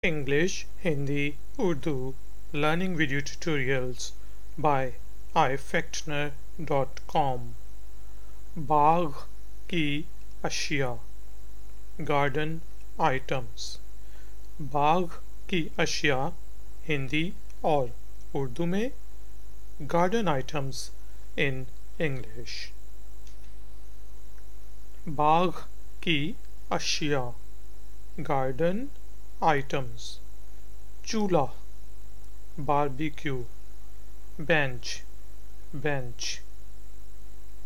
English, Hindi, Urdu learning video tutorials by ifactner.com. बाग की अशिया garden items. बाग की अशिया हिंदी और उर्दू में, गार्डन आइटम्स इन इंग्लिश। बाग की अशिया गार्डन आइटम्स: चूल्हा बारबेक्यू, बेंच,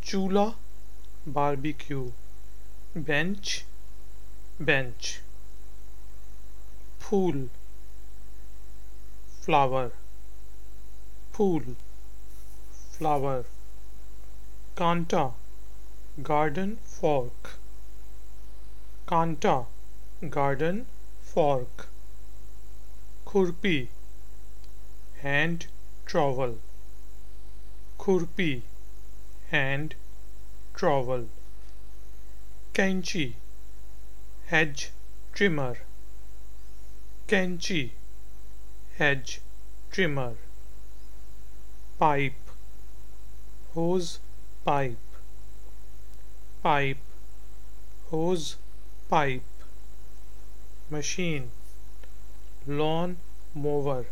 चूल्हा बारबेक्यू, बेंच, फूल फ्लावर, कांटा गार्डन फॉर्क, खुरपी हैंड ट्रॉवल, कैंची hedge trimmer, pipe hose pipe, machine lawn mower,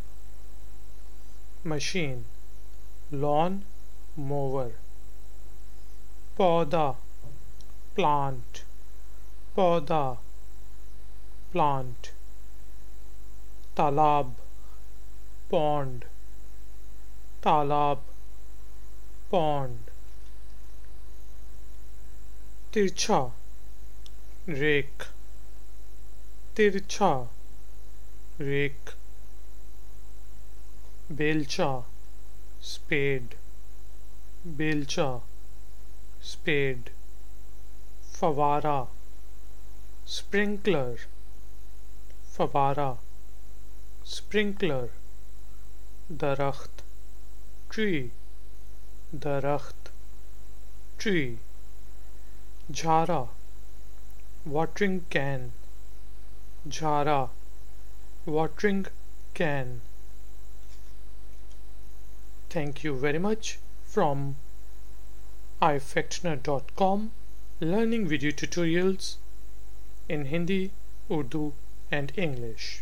पौधा प्लांट, तालाब पॉन्ड, तिरछा रेक, बेलचा स्पेड, फवारा स्प्रिंकलर, दरख्त ट्री, झारा watering can. Thank you very much from ifactner.com, learning video tutorials in Hindi, Urdu and English.